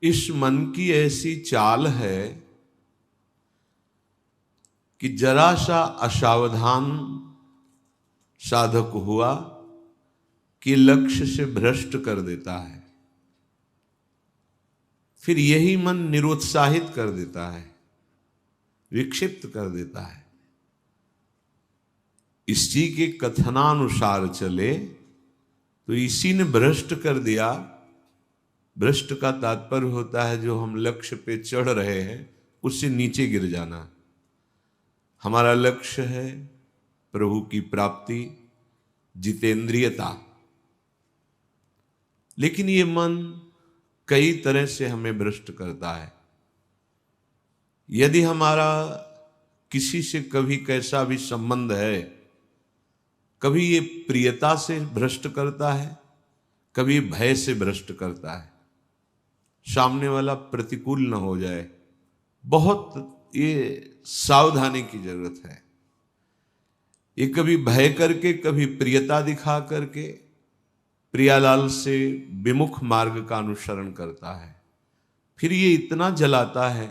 इस मन की ऐसी चाल है कि जरा सा असावधान साधक हुआ कि लक्ष्य से भ्रष्ट कर देता है। फिर यही मन निरुत्साहित कर देता है, विक्षिप्त कर देता है। इसी के कथनानुसार चले तो इसी ने भ्रष्ट कर दिया। भ्रष्ट का तात्पर्य होता है जो हम लक्ष्य पे चढ़ रहे हैं उससे नीचे गिर जाना। हमारा लक्ष्य है प्रभु की प्राप्ति, जितेंद्रियता, लेकिन ये मन कई तरह से हमें भ्रष्ट करता है। यदि हमारा किसी से कभी कैसा भी संबंध है, कभी ये प्रियता से भ्रष्ट करता है, कभी भय से भ्रष्ट करता है। सामने वाला प्रतिकूल न हो जाए, बहुत ये सावधानी की जरूरत है। ये कभी भय करके, कभी प्रियता दिखा करके प्रियालाल से विमुख मार्ग का अनुसरण करता है। फिर ये इतना जलाता है,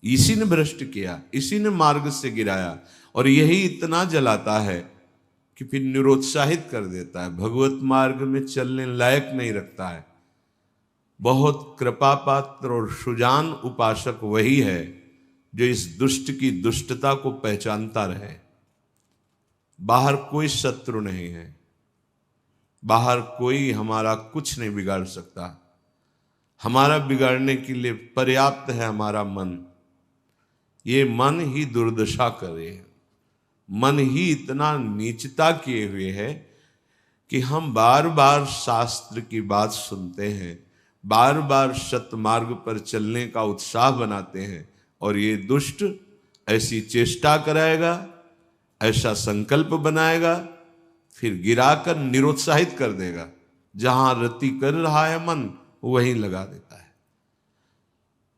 इसी ने भ्रष्ट किया, इसी ने मार्ग से गिराया, और यही इतना जलाता है कि फिर निरुत्साहित कर देता है, भगवत मार्ग में चलने लायक नहीं रखता है। बहुत कृपा पात्र और सुजान उपासक वही है जो इस दुष्ट की दुष्टता को पहचानता रहे। बाहर कोई शत्रु नहीं है, बाहर कोई हमारा कुछ नहीं बिगाड़ सकता। हमारा बिगाड़ने के लिए पर्याप्त है हमारा मन। ये मन ही दुर्दशा करे, मन ही इतना नीचता किए हुए है कि हम बार बार शास्त्र की बात सुनते हैं, बार बार सतमार्ग पर चलने का उत्साह बनाते हैं, और ये दुष्ट ऐसी चेष्टा कराएगा, ऐसा संकल्प बनाएगा, फिर गिराकर निरुत्साहित कर देगा। जहां रति कर रहा है मन वहीं लगा देता है।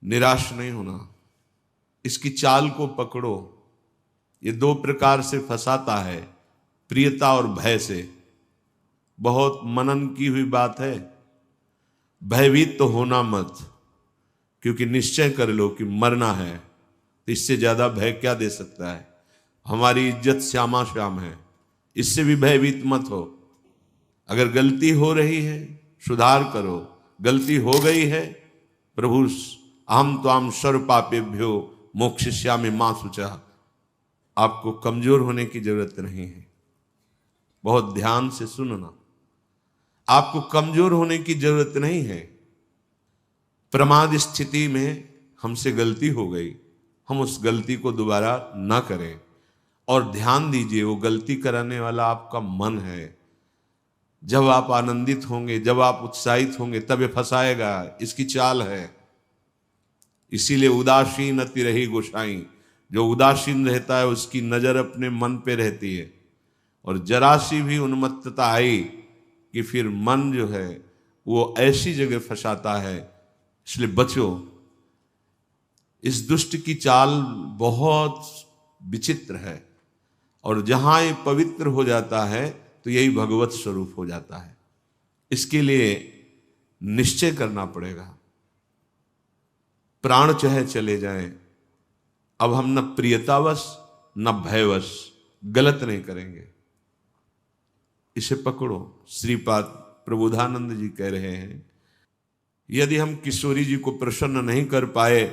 निराश नहीं होना, इसकी चाल को पकड़ो। ये दो प्रकार से फंसाता है, प्रियता और भय से। बहुत मनन की हुई बात है। भयभीत तो होना मत, क्योंकि निश्चय कर लो कि मरना है, तो इससे ज्यादा भय क्या दे सकता है। हमारी इज्जत श्यामा श्याम है, इससे भी भयभीत मत हो। अगर गलती हो रही है सुधार करो, गलती हो गई है प्रभु अहम त्वाम सर्व पापेभ्यो मोक्षयिष्यामि मा शुचः। आपको कमजोर होने की जरूरत नहीं है, बहुत ध्यान से सुनना। आपको कमजोर होने की जरूरत नहीं है। प्रमाद स्थिति में हमसे गलती हो गई, हम उस गलती को दोबारा ना करें। और ध्यान दीजिए, वो गलती कराने वाला आपका मन है। जब आप आनंदित होंगे, जब आप उत्साहित होंगे, तब ये फंसाएगा। इसकी चाल है। इसीलिए उदासीन अति रही गोसाई। जो उदासीन रहता है उसकी नजर अपने मन पे रहती है, और जरा सी भी उन्मत्तता आई कि फिर मन जो है वो ऐसी जगह फंसाता है। इसलिए बचो। इस दुष्ट की चाल बहुत विचित्र है, और जहां ये पवित्र हो जाता है तो यही भगवत स्वरूप हो जाता है। इसके लिए निश्चय करना पड़ेगा। प्राण चाहे चले जाएं, अब हम न प्रियतावश न भयवश गलत नहीं करेंगे। इसे पकड़ो। श्रीपाद प्रबोधानंद जी कह रहे हैं, यदि हम किशोरी जी को प्रसन्न नहीं कर पाए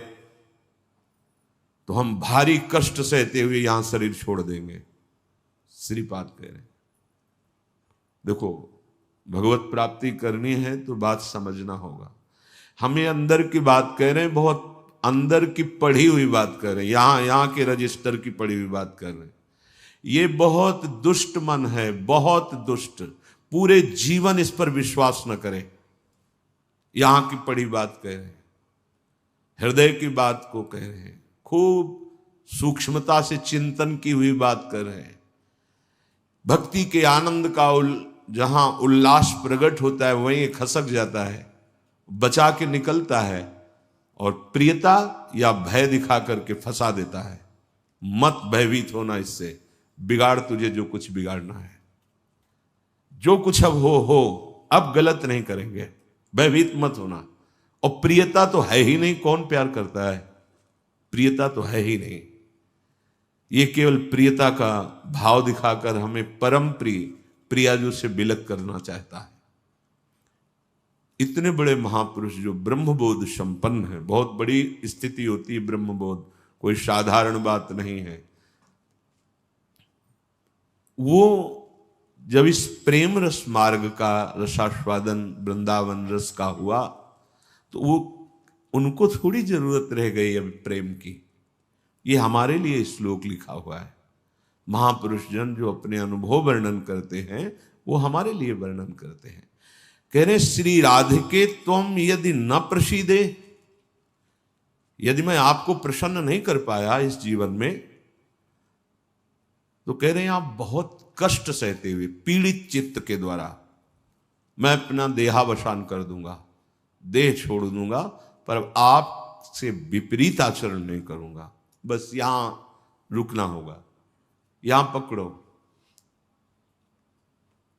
तो हम भारी कष्ट सहते हुए यहां शरीर छोड़ देंगे। श्रीपाद कह रहे हैं। देखो, भगवत प्राप्ति करनी है तो बात समझना होगा। हम ये अंदर की बात कह रहे हैं, बहुत अंदर की पढ़ी हुई बात कर रहे हैं, यहां के रजिस्टर की पढ़ी हुई बात कर रहे हैं। ये बहुत दुष्ट मन है, बहुत दुष्ट। पूरे जीवन इस पर विश्वास न करें। यहां की पढ़ी बात कह रहे हैं, हृदय की बात को कह रहे हैं, खूब सूक्ष्मता से चिंतन की हुई बात कर रहे हैं। भक्ति के आनंद का जहां उल्लास प्रकट होता है वहीं खसक जाता है, बचा के निकलता है, और प्रियता या भय दिखा करके फंसा देता है। मत भयभीत होना, इससे बिगाड़ तुझे जो कुछ बिगाड़ना है। जो कुछ अब हो, अब गलत नहीं करेंगे। भयभीत मत होना। और प्रियता तो है ही नहीं, कौन प्यार करता है? प्रियता तो है ही नहीं। ये केवल प्रियता का भाव दिखाकर हमें परम प्रिय प्रियाजू से बिलक करना चाहता है। इतने बड़े महापुरुष जो ब्रह्मबोध संपन्न है, बहुत बड़ी स्थिति होती है ब्रह्मबोध, कोई साधारण बात नहीं है। वो जब इस प्रेम रस मार्ग का रसास्वादन वृंदावन रस का हुआ, तो वो उनको थोड़ी जरूरत रह गई अब प्रेम की। ये हमारे लिए श्लोक लिखा हुआ है। महापुरुष जन जो अपने अनुभव वर्णन करते हैं वो हमारे लिए वर्णन करते हैं। कह रहे श्री राधिके त्वम यदि न प्रसीदे, यदि मैं आपको प्रसन्न नहीं कर पाया इस जीवन में, तो कह रहे हैं आप बहुत कष्ट सहते हुए पीड़ित चित्त के द्वारा मैं अपना देहावसान कर दूंगा, देह छोड़ दूंगा, पर आपसे विपरीत आचरण नहीं करूंगा। बस यहां रुकना होगा, यहां पकड़ो,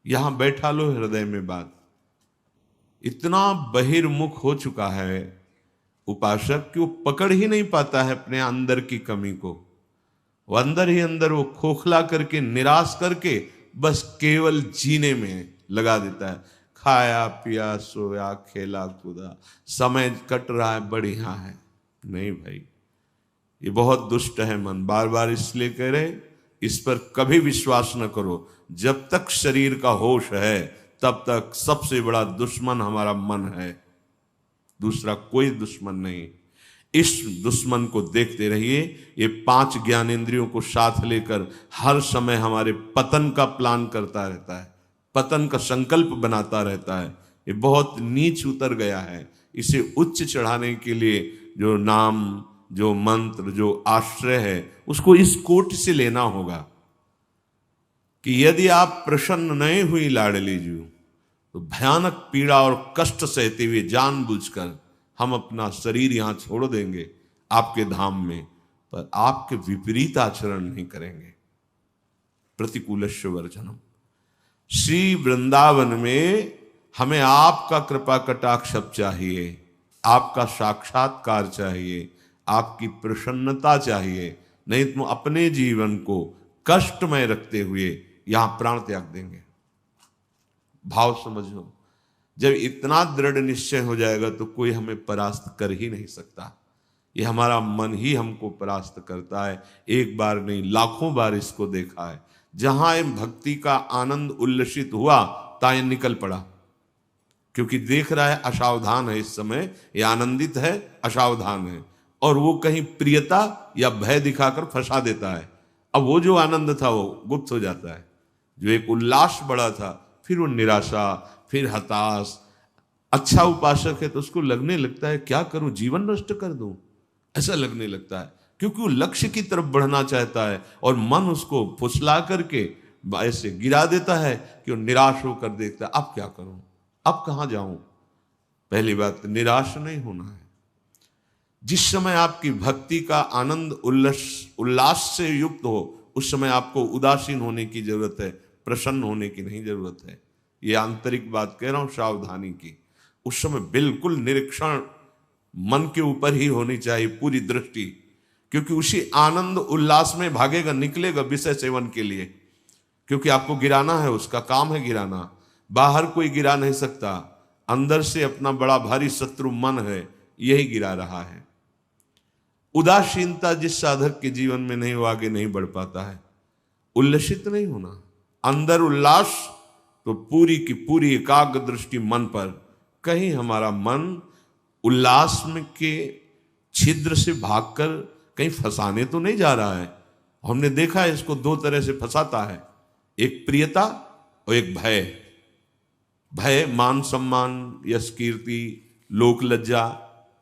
यहां बैठा लो हृदय में बात। इतना बहिर्मुख हो चुका है उपासक कि वो पकड़ ही नहीं पाता है अपने अंदर की कमी को। वो अंदर ही अंदर वो खोखला करके, निराश करके बस केवल जीने में लगा देता है। खाया पिया सोया खेला कूदा, समय कट रहा है, बढ़िया है। नहीं भाई, ये बहुत दुष्ट है मन। बार बार इसलिए कह रहे इस पर कभी विश्वास न करो। जब तक शरीर का होश है तब तक सबसे बड़ा दुश्मन हमारा मन है, दूसरा कोई दुश्मन नहीं। इस दुश्मन को देखते रहिए। ये 5 ज्ञानेंद्रियों को साथ लेकर हर समय हमारे पतन का प्लान करता रहता है, पतन का संकल्प बनाता रहता है। ये बहुत नीच उतर गया है। इसे उच्च चढ़ाने के लिए जो नाम, जो मंत्र, जो आश्रय है, उसको इस कोट से लेना होगा कि यदि आप प्रसन्न नहीं हुई लाडली जी, तो भयानक पीड़ा और कष्ट सहते हुए जानबूझकर हम अपना शरीर यहां छोड़ देंगे आपके धाम में, पर आपके विपरीत आचरण नहीं करेंगे। प्रतिकूलस्य वर्जनम। श्री वृंदावन में हमें आपका कृपा कटाक्ष चाहिए, आपका साक्षात्कार चाहिए, आपकी प्रसन्नता चाहिए। नहीं तो अपने जीवन को कष्टमय रखते हुए यहां प्राण त्याग देंगे। भाव समझो, जब इतना दृढ़ निश्चय हो जाएगा तो कोई हमें परास्त कर ही नहीं सकता। ये हमारा मन ही हमको परास्त करता है। एक बार नहीं, लाखों बार इसको देखा है। जहां भक्ति का आनंद उल्लसित हुआ ताए निकल पड़ा, क्योंकि देख रहा है असावधान है, इस समय ये आनंदित है, असावधान है, और वो कहीं प्रियता या भय दिखाकर फंसा देता है। अब वो जो आनंद था वो गुप्त हो जाता है। जो एक उल्लास बड़ा था, फिर वो निराशा, फिर हताश। अच्छा उपासक है तो उसको लगने लगता है क्या करूं, जीवन नष्ट कर दूं, ऐसा लगने लगता है, क्योंकि वो लक्ष्य की तरफ बढ़ना चाहता है और मन उसको फुसला करके ऐसे गिरा देता है कि वो निराश होकर देखता है अब क्या करूं, अब कहां जाऊं। पहली बात, निराश नहीं होना है। जिस समय आपकी भक्ति का आनंद उल्लास से युक्त हो, उस समय आपको उदासीन होने की जरूरत है, प्रसन्न होने की नहीं जरूरत है। ये आंतरिक बात कह रहा हूं, सावधानी की। उस समय बिल्कुल निरीक्षण मन के ऊपर ही होनी चाहिए, पूरी दृष्टि, क्योंकि उसी आनंद उल्लास में भागेगा, निकलेगा विषय सेवन के लिए, क्योंकि आपको गिराना है, उसका काम है गिराना। बाहर कोई गिरा नहीं सकता, अंदर से अपना बड़ा भारी शत्रु मन है, यही गिरा रहा है। उदासीनता जिस साधक के जीवन में नहीं, वो आगे नहीं बढ़ पाता है। उल्लसित नहीं होना, अंदर उल्लास, तो पूरी की पूरी एकाग्र दृष्टि मन पर। कहीं हमारा मन उल्लास में के छिद्र से भागकर कहीं फंसाने तो नहीं जा रहा है। हमने देखा है इसको 2 तरह से फंसाता है, एक प्रियता और एक भय। भय मान सम्मान, यश कीर्ति, लोक लज्जा,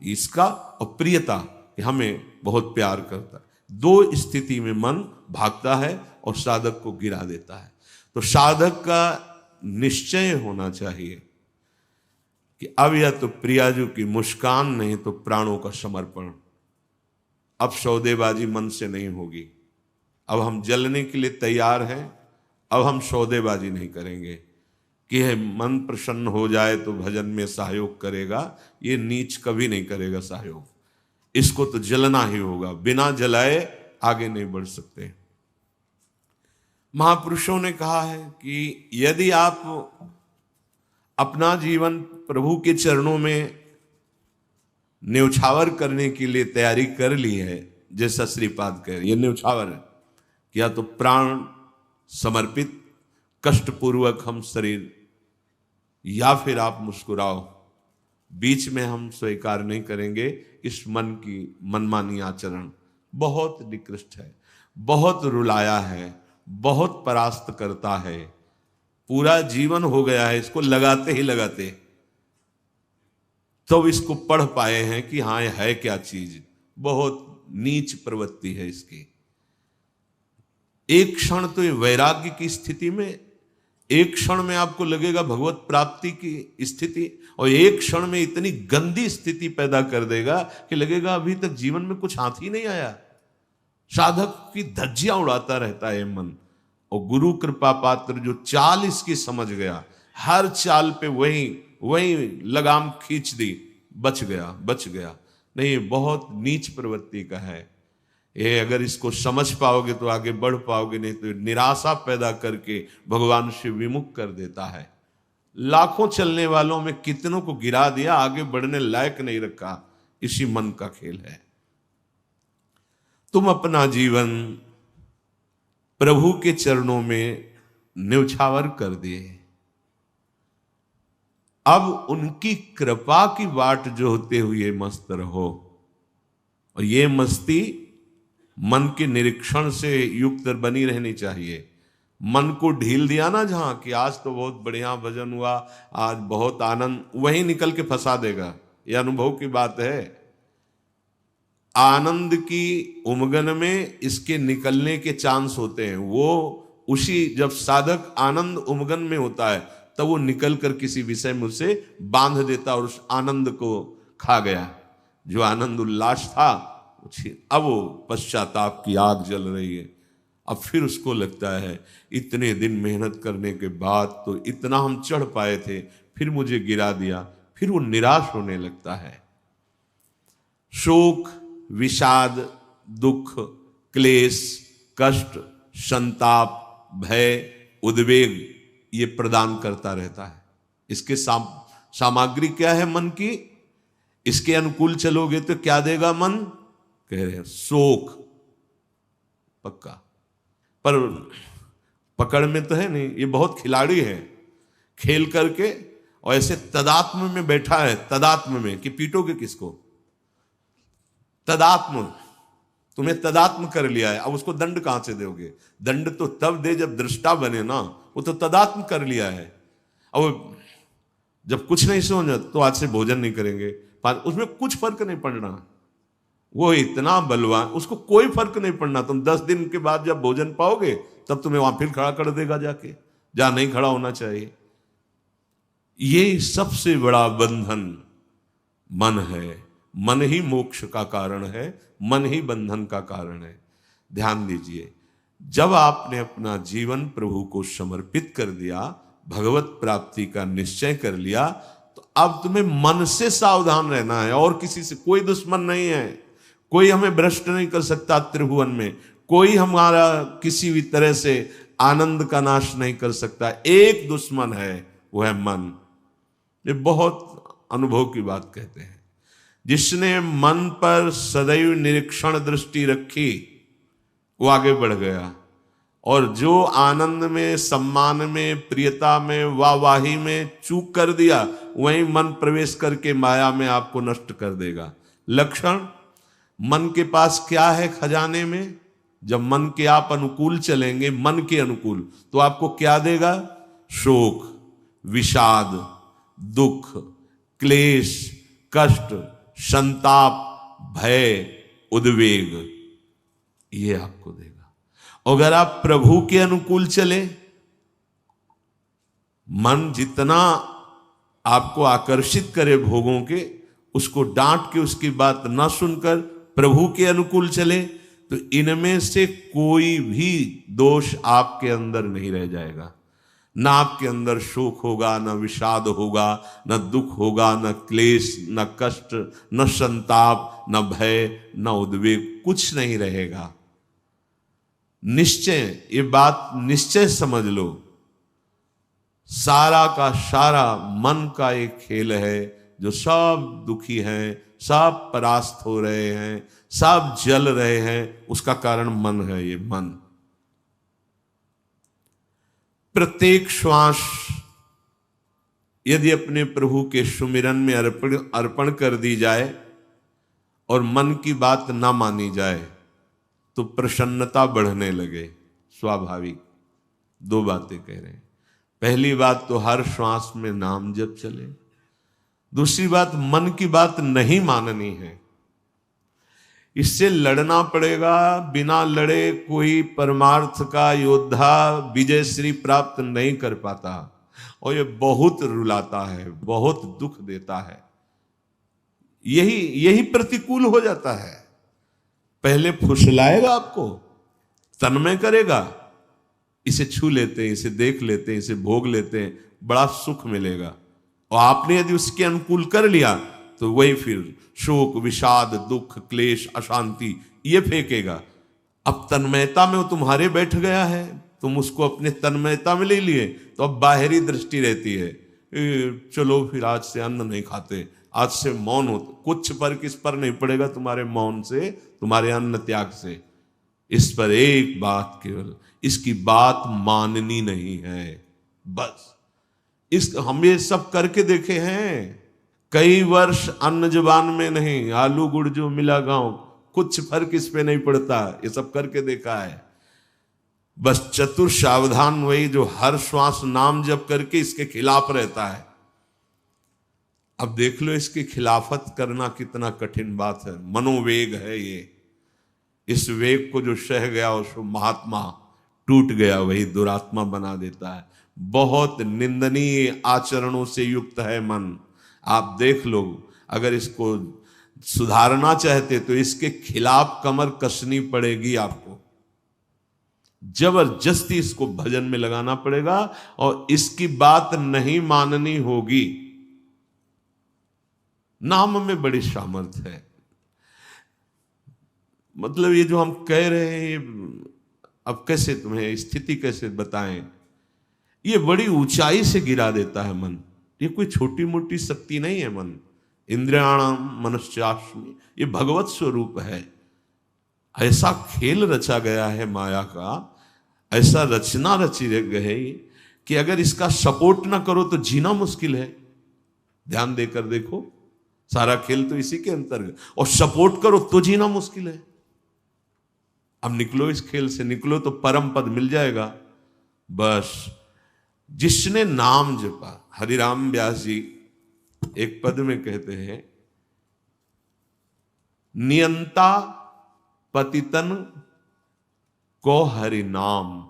इसका, और प्रियता कि हमें बहुत प्यार करता है। 2 स्थिति में मन भागता है और साधक को गिरा देता है। तो साधक का निश्चय होना चाहिए कि अब या तो प्रियाजू की मुस्कान, नहीं तो प्राणों का समर्पण। अब सौदेबाजी मन से नहीं होगी। अब हम जलने के लिए तैयार हैं, अब हम सौदेबाजी नहीं करेंगे। कि है मन प्रसन्न हो जाए तो भजन में सहयोग करेगा, ये नीच कभी नहीं करेगा सहयोग। इसको तो जलना ही होगा, बिना जलाए आगे नहीं बढ़ सकते। महापुरुषों ने कहा है कि यदि आप अपना जीवन प्रभु के चरणों में न्यौछावर करने के लिए तैयारी कर ली है, जैसा श्रीपाद कह रहे, ये न्यौछावर है कि या तो प्राण समर्पित कष्टपूर्वक हम शरीर, या फिर आप मुस्कुराओ, बीच में हम स्वीकार नहीं करेंगे इस मन की मनमानी आचरण। बहुत निकृष्ट है, बहुत रुलाया है, बहुत परास्त करता है, पूरा जीवन हो गया है इसको लगाते ही लगाते, तो इसको पढ़ पाए हैं कि हाँ यह है क्या चीज। बहुत नीच प्रवृत्ति है इसकी। एक क्षण तो ये वैराग्य की स्थिति में, एक क्षण में आपको लगेगा भगवत प्राप्ति की स्थिति, और एक क्षण में इतनी गंदी स्थिति पैदा कर देगा कि लगेगा अभी तक जीवन में कुछ हाथ ही नहीं आया। साधक की धज्जियां उड़ाता रहता है मन। और गुरु कृपा पात्र जो चाल इसकी समझ गया, हर चाल पे वही लगाम खींच दी, बच गया। नहीं, बहुत नीच प्रवृत्ति का है ये। अगर इसको समझ पाओगे तो आगे बढ़ पाओगे, नहीं तो निराशा पैदा करके भगवान से विमुख कर देता है। लाखों चलने वालों में कितनों को गिरा दिया, आगे बढ़ने लायक नहीं रखा। इसी मन का खेल है। तुम अपना जीवन प्रभु के चरणों में न्यौछावर कर दिए, अब उनकी कृपा की बाट जोहते हुए मस्त रहो। और ये मस्ती मन के निरीक्षण से युक्त बनी रहनी चाहिए। मन को ढील दिया ना जहां कि आज तो बहुत बढ़िया भजन हुआ, आज बहुत आनंद, वहीं निकल के फंसा देगा। यह अनुभव की बात है। आनंद की उमगन में इसके निकलने के चांस होते हैं। वो उसी, जब साधक आनंद उमगन में होता है तब वो निकल कर किसी विषय में उसे बांध देता और उस आनंद को खा गया। जो आनंद उल्लास था, अब वो पश्चाताप की आग जल रही है। अब फिर उसको लगता है इतने दिन मेहनत करने के बाद तो इतना हम चढ़ पाए थे, फिर मुझे गिरा दिया। फिर वो निराश होने लगता है। शोक, विषाद, दुख, क्लेश, कष्ट, संताप, भय, उद्वेग ये प्रदान करता रहता है। इसके सामग्री क्या है मन की? इसके अनुकूल चलोगे तो क्या देगा मन? कह रहे हैं शोक पक्का। पर पकड़ में तो है नहीं, ये बहुत खिलाड़ी है। खेल करके और ऐसे तदात्म में बैठा है, तदात्म में कि पीटोगे किसको? तदात्म, तुम्हें तदात्म कर लिया है, अब उसको दंड कहां से दोगे? दंड तो तब दे जब दृष्टा बने ना। वो तो तदात्म कर लिया है। अब जब कुछ नहीं समझ तो आज से भोजन नहीं करेंगे, उसमें कुछ फर्क नहीं पड़ना। वो इतना बलवान, उसको कोई फर्क नहीं पड़ना। तुम 10 दिन के बाद जब भोजन पाओगे तब तुम्हें वहां फिर खड़ा कर देगा जाके, जहां नहीं खड़ा होना चाहिए। ये सबसे बड़ा बंधन मन है। मन ही मोक्ष का कारण है, मन ही बंधन का कारण है। ध्यान दीजिए, जब आपने अपना जीवन प्रभु को समर्पित कर दिया, भगवत प्राप्ति का निश्चय कर लिया, तो अब तुम्हें मन से सावधान रहना है। और किसी से कोई दुश्मन नहीं है। कोई हमें भ्रष्ट नहीं कर सकता त्रिभुवन में। कोई हमारा किसी भी तरह से आनंद का नाश नहीं कर सकता। एक दुश्मन है, वो है मन। ये बहुत अनुभव की बात कहते हैं। जिसने मन पर सदैव निरीक्षण दृष्टि रखी वो आगे बढ़ गया। और जो आनंद में, सम्मान में, प्रियता में, वाहवाही में चूक कर दिया, वहीं मन प्रवेश करके माया में आपको नष्ट कर देगा। लक्षण मन के पास क्या है खजाने में? जब मन के आप अनुकूल चलेंगे, मन के अनुकूल, तो आपको क्या देगा? शोक, विषाद, दुख, क्लेश, कष्ट, संताप, भय, उद्वेग, ये आपको देगा। अगर आप प्रभु के अनुकूल चले, मन जितना आपको आकर्षित करे भोगों के, उसको डांट के उसकी बात ना सुनकर प्रभु के अनुकूल चले, तो इनमें से कोई भी दोष आपके अंदर नहीं रह जाएगा। ना आपके अंदर शोक होगा, न विषाद होगा, न दुख होगा, न क्लेश, न कष्ट, न संताप, न भय, न उद्वेग, कुछ नहीं रहेगा। निश्चय, ये बात निश्चय समझ लो, सारा का सारा मन का एक खेल है। जो सब दुखी हैं, सब परास्त हो रहे हैं, सब जल रहे हैं, उसका कारण मन है। ये मन प्रत्येक श्वास यदि अपने प्रभु के सुमिरन में अर्पण कर दी जाए और मन की बात ना मानी जाए तो प्रसन्नता बढ़ने लगे। स्वाभाविक दो बातें कह रहे हैं। पहली बात तो हर श्वास में नाम जप चले। दूसरी बात, मन की बात नहीं माननी है। इससे लड़ना पड़ेगा। बिना लड़े कोई परमार्थ का योद्धा विजय श्री प्राप्त नहीं कर पाता, और ये बहुत रुलाता है, बहुत दुख देता है। यही प्रतिकूल हो जाता है। पहले फुसलाएगा आपको, तन्मय करेगा, इसे छू लेते हैं, इसे देख लेते हैं, इसे भोग लेते हैं, बड़ा सुख मिलेगा। और आपने यदि उसके अनुकूल कर लिया तो वही फिर शोक, विषाद, दुख, क्लेश, अशांति ये फेंकेगा। अब तन्मयता में वो तुम्हारे बैठ गया है, तुम उसको अपने तन्मयता में ले लिए, तो अब बाहरी दृष्टि रहती है, चलो फिर आज से अन्न नहीं खाते, आज से मौन हो। कुछ फर्क इस पर नहीं पड़ेगा तुम्हारे मौन से, तुम्हारे अन्न त्याग से। इस पर एक बात केवल, इसकी बात माननी नहीं है, बस। हम ये सब करके देखे हैं। कई वर्ष अन्न जुबान में नहीं, आलू गुड़ जो मिला गांव, कुछ फर्क इस पे नहीं पड़ता। ये सब करके देखा है। बस चतुर सावधान वही जो हर श्वास नाम जप करके इसके खिलाफ रहता है। अब देख लो इसकी खिलाफत करना कितना कठिन बात है। मनोवेग है ये। इस वेग को जो सह गया उसको महात्मा, टूट गया वही दुरात्मा बना देता है। बहुत निंदनीय आचरणों से युक्त है मन। आप देख लो, अगर इसको सुधारना चाहते तो इसके खिलाफ कमर कसनी पड़ेगी आपको। जबरदस्ती इसको भजन में लगाना पड़ेगा और इसकी बात नहीं माननी होगी। नाम में बड़ी सामर्थ्य है। मतलब ये जो हम कह रहे हैं, अब कैसे तुम्हें स्थिति कैसे बताएं, ये बड़ी ऊंचाई से गिरा देता है मन। ये कोई छोटी मोटी शक्ति नहीं है मन। इंद्रियाणाम मनश्चास्मि, ये भगवत स्वरूप है। ऐसा खेल रचा गया है माया का, ऐसा रचना रची गई कि अगर इसका सपोर्ट ना करो तो जीना मुश्किल है। ध्यान देकर देखो, सारा खेल तो इसी के अंतर्गत, और सपोर्ट करो तो जीना मुश्किल है। अब निकलो इस खेल से, निकलो तो परम पद मिल जाएगा। बस जिसने नाम जपा, हरिराम व्यास जी एक पद में कहते हैं, नियंता पतितन को हरि नाम।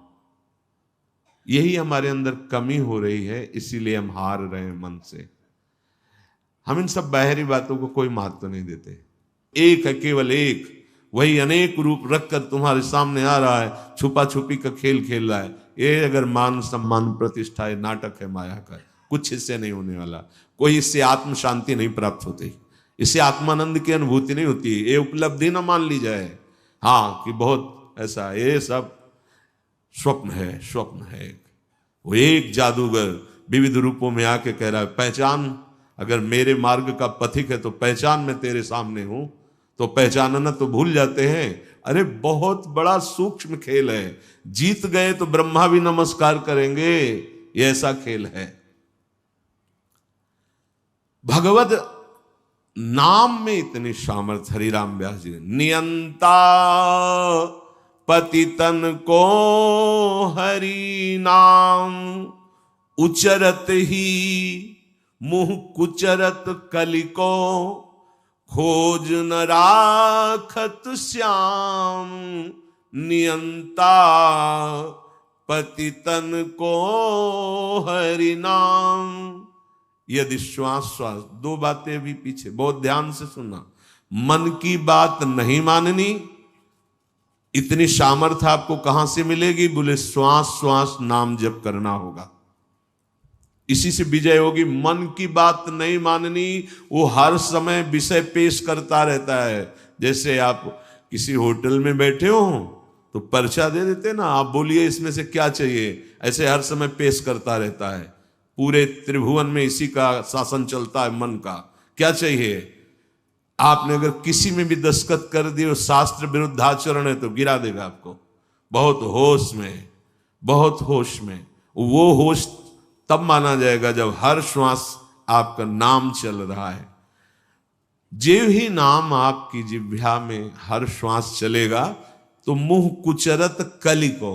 यही हमारे अंदर कमी हो रही है, इसीलिए हम हार रहे हैं मन से। हम इन सब बाहरी बातों को कोई महत्व नहीं देते। एक है, केवल एक, वही अनेक रूप रखकर तुम्हारे सामने आ रहा है, छुपा छुपी का खेल खेल रहा है। ये अगर मान सम्मान प्रतिष्ठा है, नाटक है माया का, कुछ इससे नहीं होने वाला। कोई इससे आत्म शांति नहीं प्राप्त होती, इससे आत्मानंद की अनुभूति नहीं होती। ये उपलब्धि ना मान ली जाए, हाँ, कि बहुत ऐसा, ये सब स्वप्न है, स्वप्न है। वो एक जादूगर विविध रूपों में आके कह रहा है, पहचान, अगर मेरे मार्ग का पथिक है तो पहचान, मैं तेरे सामने हूं। तो पहचानना तो भूल जाते हैं। अरे बहुत बड़ा सूक्ष्म खेल है। जीत गए तो ब्रह्मा भी नमस्कार करेंगे, ये ऐसा खेल है। भगवत नाम में इतनी सामर्थ्य। हरिराम व्यास जी, नियंता पतितन को हरि नाम, उचरत ही मुंह कुचरत कलिको, खोज न राखत श्याम, नियंता पतितन को हरि नाम। यदि श्वास श्वास, दो बातें भी पीछे, बहुत ध्यान से सुनना। मन की बात नहीं माननी, इतनी सामर्थ्य आपको कहां से मिलेगी? बोले श्वास श्वास नाम जप करना होगा। इसी से विजय होगी। मन की बात नहीं माननी, वो हर समय विषय पेश करता रहता है। जैसे आप किसी होटल में बैठे हो तो पर्चा दे देते ना, आप बोलिए इसमें से क्या चाहिए, ऐसे हर समय पेश करता रहता है। पूरे त्रिभुवन में इसी का शासन चलता है, मन का। क्या चाहिए? आपने अगर किसी में भी दस्तखत कर दिए और शास्त्र विरुद्ध आचरण है तो गिरा देगा आपको। बहुत होश में, बहुत होश में। वो होश तब माना जाएगा जब हर श्वास आपका नाम चल रहा है। जो ही नाम आपकी जिह्वा में हर श्वास चलेगा तो मुंह कुचरत कलि को,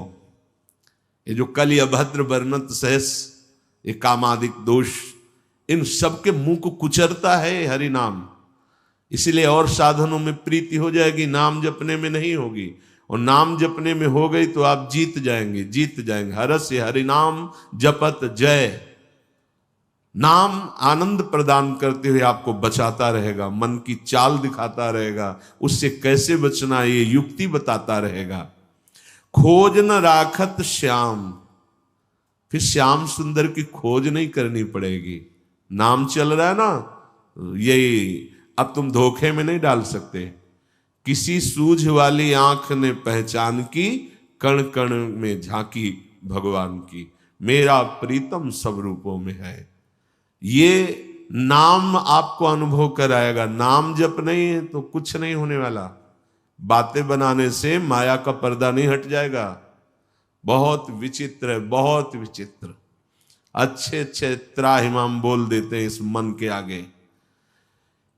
ये जो कलि अभद्र वर्णत सहस, ये कामादिक दोष, इन सबके मुंह को कुचरता है हरि नाम। इसीलिए और साधनों में प्रीति हो जाएगी, नाम जपने में नहीं होगी। और नाम जपने में हो गई तो आप जीत जाएंगे, जीत जाएंगे। हरस्य हरि नाम जपत जय। नाम आनंद प्रदान करते हुए आपको बचाता रहेगा, मन की चाल दिखाता रहेगा, उससे कैसे बचना ये युक्ति बताता रहेगा। खोज न राखत श्याम, फिर श्याम सुंदर की खोज नहीं करनी पड़ेगी। नाम चल रहा है ना, यही अब तुम धोखे में नहीं डाल सकते। किसी सूझ वाली आंख ने पहचान की, कण कण में झांकी भगवान की, मेरा प्रीतम सब रूपों में है। ये नाम आपको अनुभव कराएगा। नाम जप नहीं है तो कुछ नहीं होने वाला। बातें बनाने से माया का पर्दा नहीं हट जाएगा। बहुत विचित्र है, बहुत विचित्र। अच्छे अच्छे त्राहिमाम बोल देते हैं इस मन के आगे।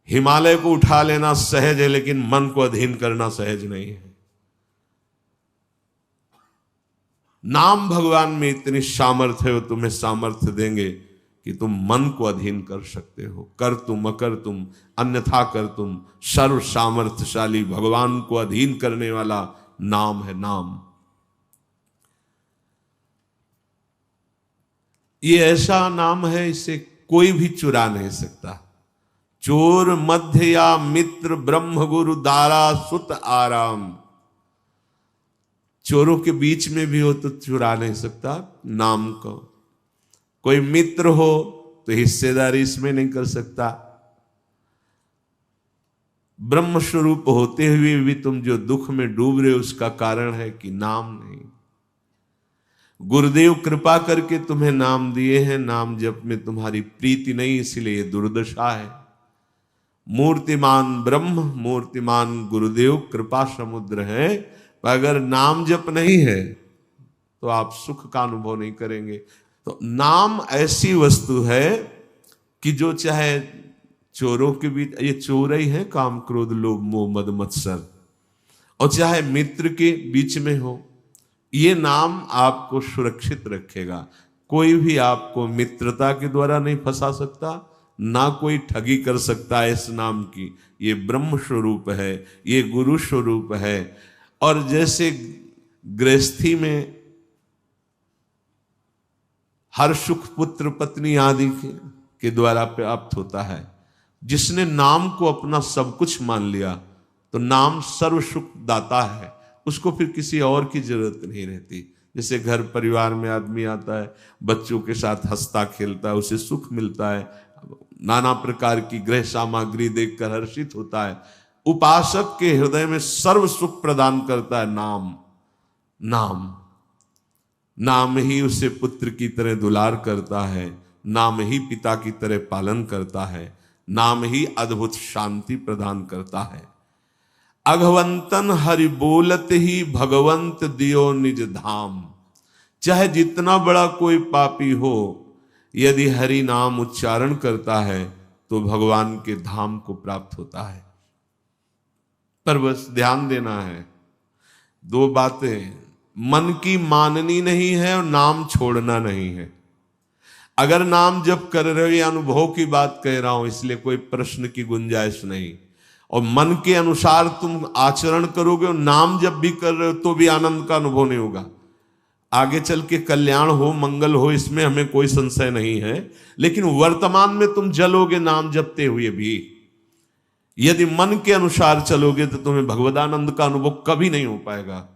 हिमालय को उठा लेना सहज है, लेकिन मन को अधीन करना सहज नहीं है। नाम भगवान में इतनी सामर्थ्य है, वो तुम्हें सामर्थ्य देंगे कि तुम मन को अधीन कर सकते हो। कर तुम अकर तुम अन्यथा कर तुम, सर्व सामर्थ्यशाली भगवान को अधीन करने वाला नाम है नाम। ये ऐसा नाम है, इसे कोई भी चुरा नहीं सकता। चोर मध्य या मित्र, ब्रह्म गुरु दारा सुत आराम। चोरों के बीच में भी हो तो चुरा नहीं सकता नाम को। कोई मित्र हो तो हिस्सेदारी इसमें नहीं कर सकता। ब्रह्म स्वरूप होते हुए भी तुम जो दुख में डूब रहे हो, उसका कारण है कि नाम नहीं। गुरुदेव कृपा करके तुम्हें नाम दिए हैं, नाम जप में तुम्हारी प्रीति नहीं, इसलिए ये दुर्दशा है। मूर्तिमान ब्रह्म, मूर्तिमान गुरुदेव कृपा समुद्र है, पर अगर नाम जप नहीं है तो आप सुख का अनुभव नहीं करेंगे। तो नाम ऐसी वस्तु है कि जो चाहे चोरों के बीच, ये चोर ही है काम क्रोध लोभ मोह मद मत्सर, और चाहे मित्र के बीच में हो, ये नाम आपको सुरक्षित रखेगा। कोई भी आपको मित्रता के द्वारा नहीं फंसा सकता, ना कोई ठगी कर सकता है इस नाम की। ये ब्रह्म स्वरूप है, ये गुरु स्वरूप है। और जैसे गृहस्थी में हर सुख पुत्र पत्नी आदि के द्वारा प्राप्त होता है, जिसने नाम को अपना सब कुछ मान लिया तो नाम सर्व सुख दाता है, उसको फिर किसी और की जरूरत नहीं रहती। जैसे घर परिवार में आदमी आता है, बच्चों के साथ हंसता खेलता है, उसे सुख मिलता है, नाना प्रकार की गृह सामग्री देखकर हर्षित होता है। उपासक के हृदय में सर्व सुख प्रदान करता है नाम। नाम नाम ही उसे पुत्र की तरह दुलार करता है, नाम ही पिता की तरह पालन करता है, नाम ही अद्भुत शांति प्रदान करता है। अघवंतन हरि बोलत ही भगवंत दियो निज धाम। चाहे जितना बड़ा कोई पापी हो, यदि हरि नाम उच्चारण करता है तो भगवान के धाम को प्राप्त होता है। पर बस ध्यान देना है, दो बातें, मन की माननी नहीं है और नाम छोड़ना नहीं है। अगर नाम जप कर रहे हो, ये अनुभव की बात कह रहा हूं, इसलिए कोई प्रश्न की गुंजाइश नहीं। और मन के अनुसार तुम आचरण करोगे और नाम जप भी कर रहे हो तो भी आनंद का अनुभव नहीं होगा। आगे चल के कल्याण हो, मंगल हो, इसमें हमें कोई संशय नहीं है, लेकिन वर्तमान में तुम जलोगे नाम जपते हुए भी। यदि मन के अनुसार चलोगे तो तुम्हें भगवदानंद का अनुभव कभी नहीं हो पाएगा।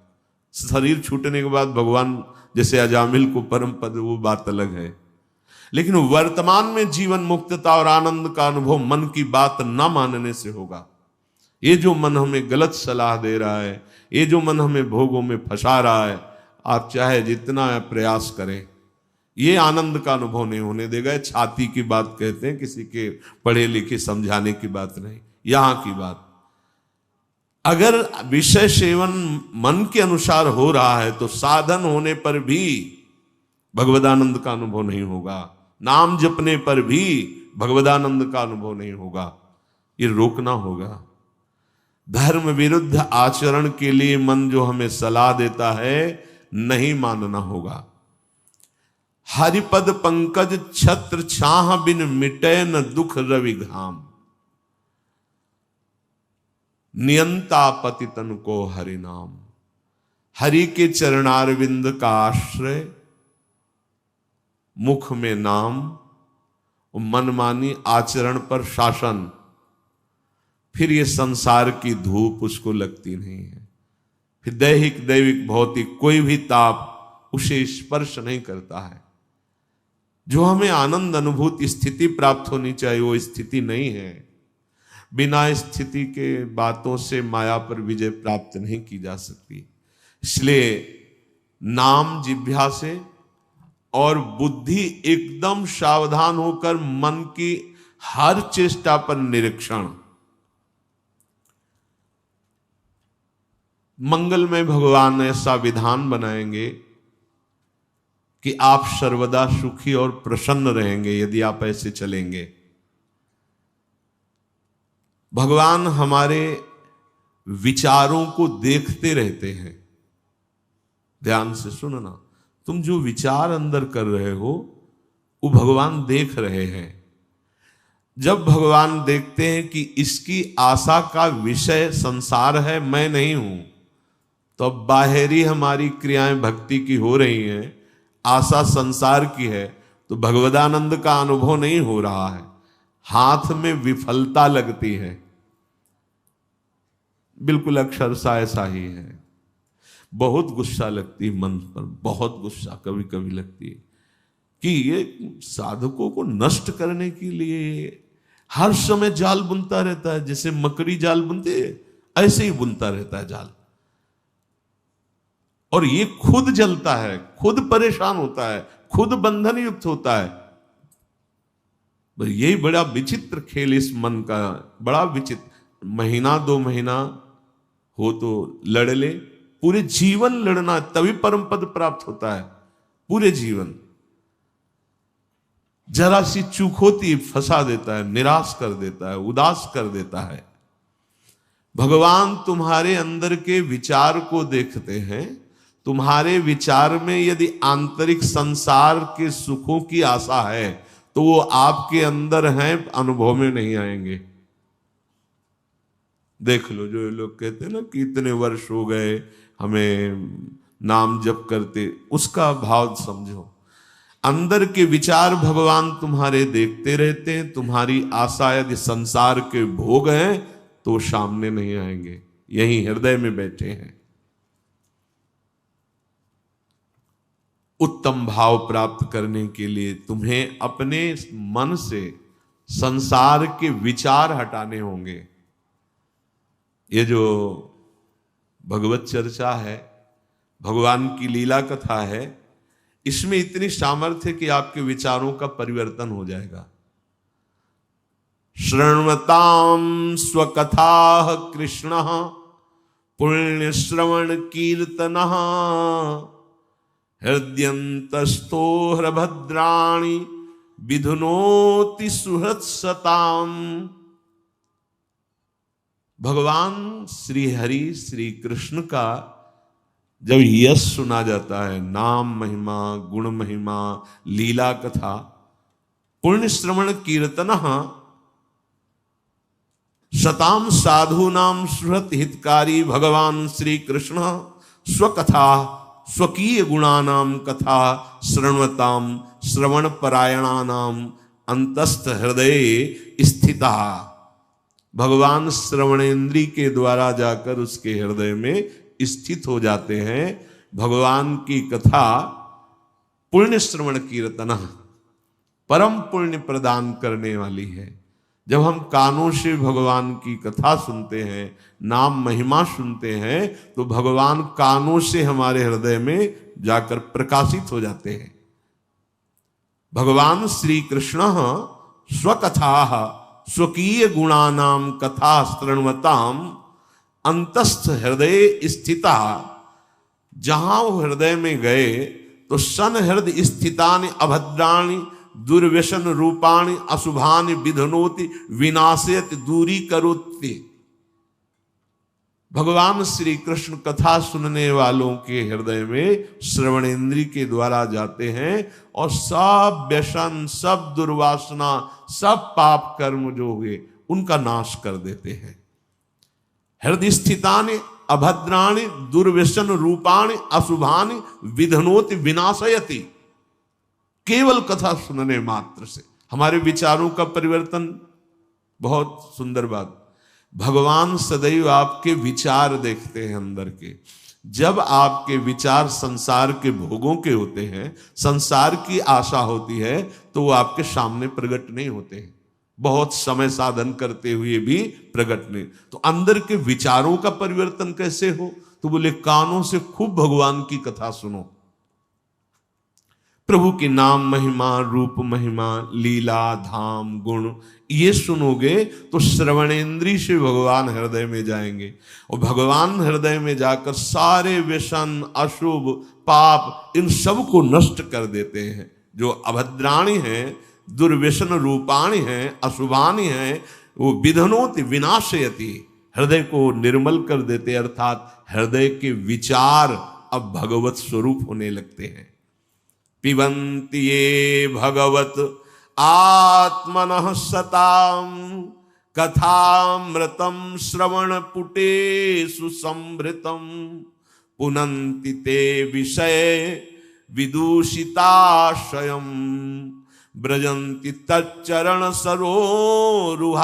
शरीर छूटने के बाद भगवान जैसे अजामिल को परम पद, वो बात अलग है। लेकिन वर्तमान में जीवन मुक्तता और आनंद का अनुभव मन की बात न मानने से होगा। ये जो मन हमें गलत सलाह दे रहा है, ये जो मन हमें भोगों में फंसा रहा है, आप चाहे जितना प्रयास करें, ये आनंद का अनुभव नहीं होने देगा। छाती की बात कहते हैं, किसी के पढ़े लिखे समझाने की बात नहीं, यहां की बात। अगर विषय सेवन मन के अनुसार हो रहा है तो साधन होने पर भी भगवदानंद का अनुभव नहीं होगा, नाम जपने पर भी भगवदानंद का अनुभव नहीं होगा। ये रोकना होगा। धर्म विरुद्ध आचरण के लिए मन जो हमें सलाह देता है, नहीं मानना होगा। हरिपद पंकज छत्र छाह बिन मिटे न दुख रवि घाम, नियंता पतितन को हरि नाम। हरि के चरणारविंद का आश्रय, मुख में नाम, मनमानी आचरण पर शासन, फिर ये संसार की धूप उसको लगती नहीं है। फिर दैहिक दैविक भौतिक कोई भी ताप उसे स्पर्श नहीं करता है। जो हमें आनंद अनुभूति स्थिति प्राप्त होनी चाहिए, वो स्थिति नहीं है। बिना स्थिति के बातों से माया पर विजय प्राप्त नहीं की जा सकती। इसलिए नाम जिह्वा से और बुद्धि एकदम सावधान होकर मन की हर चेष्टा पर निरीक्षण। मंगलमय भगवान ऐसा विधान बनाएंगे कि आप सर्वदा सुखी और प्रसन्न रहेंगे यदि आप ऐसे चलेंगे। भगवान हमारे विचारों को देखते रहते हैं। ध्यान से सुनना, तुम जो विचार अंदर कर रहे हो वो भगवान देख रहे हैं। जब भगवान देखते हैं कि इसकी आशा का विषय संसार है, मैं नहीं हूं, तो अब बाहरी हमारी क्रियाएं भक्ति की हो रही हैं, आशा संसार की है, तो भगवदानंद का अनुभव नहीं हो रहा है, हाथ में विफलता लगती है। बिल्कुल अक्षरशः ऐसा ही है। बहुत गुस्सा लगती है मन पर, बहुत गुस्सा कभी कभी लगती है कि ये साधकों को नष्ट करने के लिए हर समय जाल बुनता रहता है। जैसे मकड़ी जाल बुनते है ऐसे ही बुनता रहता है जाल, और ये खुद जलता है, खुद परेशान होता है, खुद बंधन युक्त होता है। यही बड़ा विचित्र खेल इस मन का, बड़ा विचित्र। महीना 2 महीना हो तो लड़ ले, पूरे जीवन लड़ना, तभी परम पद प्राप्त होता है। पूरे जीवन जरा सी चूक होती फंसा देता है, निराश कर देता है, उदास कर देता है। भगवान तुम्हारे अंदर के विचार को देखते हैं। तुम्हारे विचार में यदि आंतरिक संसार के सुखों की आशा है तो वो आपके अंदर हैं, अनुभव में नहीं आएंगे। देख लो, जो लोग कहते हैं ना कि इतने वर्ष हो गए हमें नाम जप करते, उसका भाव समझो। अंदर के विचार भगवान तुम्हारे देखते रहते हैं। तुम्हारी आशा यदि संसार के भोग हैं तो सामने नहीं आएंगे, यही हृदय में बैठे हैं। उत्तम भाव प्राप्त करने के लिए तुम्हें अपने मन से संसार के विचार हटाने होंगे। ये जो भगवत चर्चा है, भगवान की लीला कथा है, इसमें इतनी सामर्थ्य कि आपके विचारों का परिवर्तन हो जाएगा। शृण्वतां स्वकथा कृष्ण पुण्य श्रवण कीर्तन हृदयंतस्थो हृभद्राणि विधुनोति सुहृत्सताम। भगवान श्री हरि श्री कृष्ण का जब यश सुना जाता है, नाम महिमा, गुण महिमा, लीला कथा, पुण्य श्रवण कीर्तन सताम साधूनाम सुहृत हितकारी। भगवान श्री कृष्ण स्वकथा स्वकीय गुणानाम कथा शृण्वताम श्रवण परायणानाम अंतस्थ हृदय स्थिता। भगवान श्रवणेन्द्री के द्वारा जाकर उसके हृदय में स्थित हो जाते हैं। भगवान की कथा पुण्य श्रवण कीर्तन, परम पुण्य प्रदान करने वाली है। जब हम कानों से भगवान की कथा सुनते हैं, नाम महिमा सुनते हैं, तो भगवान कानों से हमारे हृदय में जाकर प्रकाशित हो जाते हैं। भगवान श्री कृष्ण स्वकथा स्वकीय गुणानाम कथा शृण्वताम अंतस्थ हृदय स्थिता। जहां वो हृदय में गए तो सन हृदय स्थितानि अभद्राणि दुर्व्यसन रूपाणि अशुभानि विधनोति विनाशयति दूरी करोति। भगवान श्री कृष्ण कथा सुनने वालों के हृदय में श्रवणेन्द्रिय के द्वारा जाते हैं और सब व्यसन, सब दुर्वासना, सब पाप कर्म जो हुए उनका नाश कर देते हैं। हृदय स्थितानि अभद्राणि दुर्व्यसन रूपाणि अशुभानि विधनोति विनाशयति। केवल कथा सुनने मात्र से हमारे विचारों का परिवर्तन। बहुत सुंदर बात, भगवान सदैव आपके विचार देखते हैं अंदर के। जब आपके विचार संसार के भोगों के होते हैं, संसार की आशा होती है, तो वो आपके सामने प्रकट नहीं होते हैं। बहुत समय साधन करते हुए भी प्रकट नहीं। तो अंदर के विचारों का परिवर्तन कैसे हो? तो बोले कानों से खूब भगवान की कथा सुनो। प्रभु के नाम महिमा, रूप महिमा, लीला, धाम, गुण ये सुनोगे तो श्रवणेन्द्रिय से भगवान हृदय में जाएंगे और भगवान हृदय में जाकर सारे व्यसन, अशुभ, पाप इन सब को नष्ट कर देते हैं। जो अभद्राणी हैं, दुर्व्यसन रूपाणी हैं, अशुभानी हैं, वो विधनोति विनाशयति, हृदय को निर्मल कर देते, अर्थात हृदय के विचार अब भगवत स्वरूप होने लगते हैं। पिबन्ति ये भगवत आत्मनः सताम कथामृतं श्रवणपुटेषु संभृतं पुनन्ति ते विषय विदूषिताशयम् ब्रजन्ति तच्चरण सरोरुहान्तिकम्।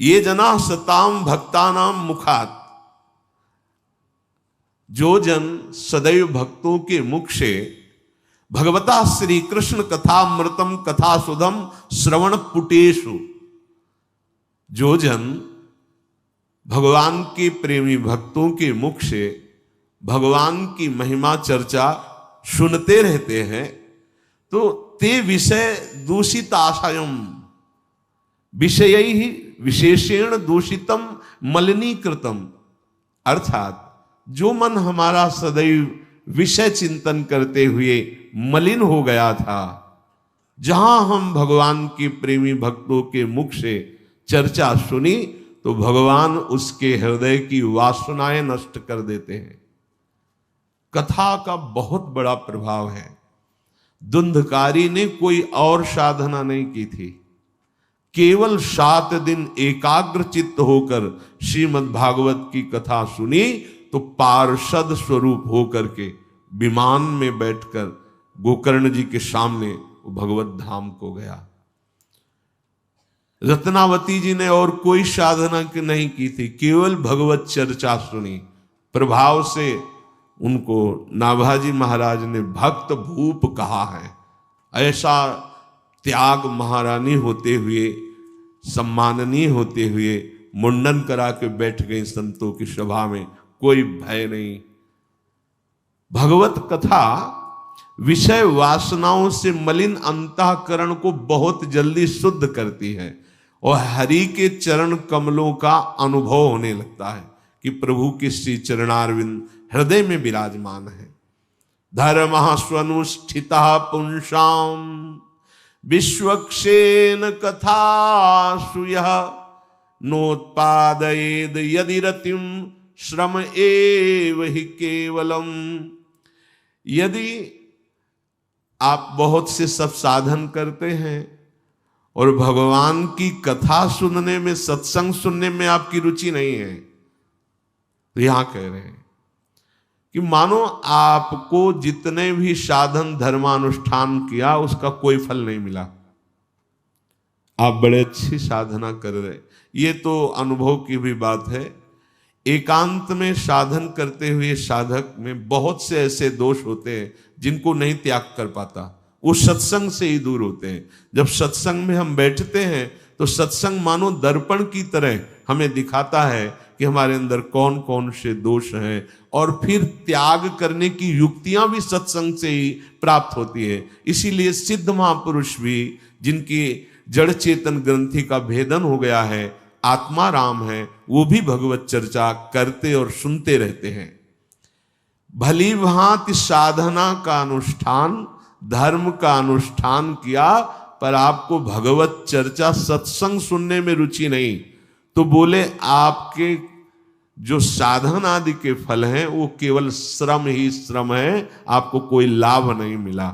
ये जना सताम भक्तानां मुखात्, जो जन सदैव भक्तों के मुख से भगवता श्री कृष्ण कथामृतम कथा सुधम श्रवण पुटेशु, जो जन भगवान के प्रेमी भक्तों के मुख से भगवान की महिमा चर्चा सुनते रहते हैं, तो ते विषय दूषित आशयम, विषय ही विशेषेण दूषितम मलिनीकृतम, अर्थात जो मन हमारा सदैव विषय चिंतन करते हुए मलिन हो गया था, जहां हम भगवान के प्रेमी भक्तों के मुख से चर्चा सुनी तो भगवान उसके हृदय की वासनाएं नष्ट कर देते हैं। कथा का बहुत बड़ा प्रभाव है। धुंधकारी ने कोई और साधना नहीं की थी, केवल 7 दिन एकाग्र चित्त होकर श्रीमद् भागवत की कथा सुनी तो पार्षद स्वरूप होकर के विमान में बैठकर गोकर्ण जी के सामने वो भगवत धाम को गया। रत्नावती जी ने और कोई साधना नहीं की थी, केवल भगवत चर्चा सुनी। प्रभाव से उनको नाभाजी महाराज ने भक्त भूप कहा है। ऐसा त्याग महारानी होते हुए, सम्माननीय होते हुए मुंडन करा के बैठ गई संतों की सभा में, कोई भय नहीं। भगवत कथा विषय वासनाओं से मलिन अंतःकरण को बहुत जल्दी शुद्ध करती है और हरि के चरण कमलों का अनुभव होने लगता है कि प्रभु के श्री चरणारविंद हृदय में विराजमान है। धर्मः स्वनुष्ठितः पुंसाम विश्वक्षेन कथासु यः नोत्पादयेद यदि रतिम श्रम एव हि केवलम। यदि आप बहुत से सब साधन करते हैं और भगवान की कथा सुनने में, सत्संग सुनने में आपकी रुचि नहीं है, तो यहां कह रहे हैं कि मानो आपको जितने भी साधन धर्मानुष्ठान किया उसका कोई फल नहीं मिला। आप बड़े अच्छी साधना कर रहे, ये तो अनुभव की भी बात है। एकांत में साधन करते हुए साधक में बहुत से ऐसे दोष होते हैं जिनको नहीं त्याग कर पाता, वो सत्संग से ही दूर होते हैं। जब सत्संग में हम बैठते हैं तो सत्संग मानो दर्पण की तरह हमें दिखाता है कि हमारे अंदर कौन कौन से दोष हैं, और फिर त्याग करने की युक्तियां भी सत्संग से ही प्राप्त होती है। इसीलिए सिद्ध महापुरुष भी, जिनकी जड़ चेतन ग्रंथि का भेदन हो गया है, आत्मा राम है, वो भी भगवत चर्चा करते और सुनते रहते हैं। भली भांति साधना का अनुष्ठान, धर्म का अनुष्ठान किया, पर आपको भगवत चर्चा सत्संग सुनने में रुचि नहीं, तो बोले आपके जो साधन आदि के फल हैं वो केवल श्रम ही श्रम है, आपको कोई लाभ नहीं मिला।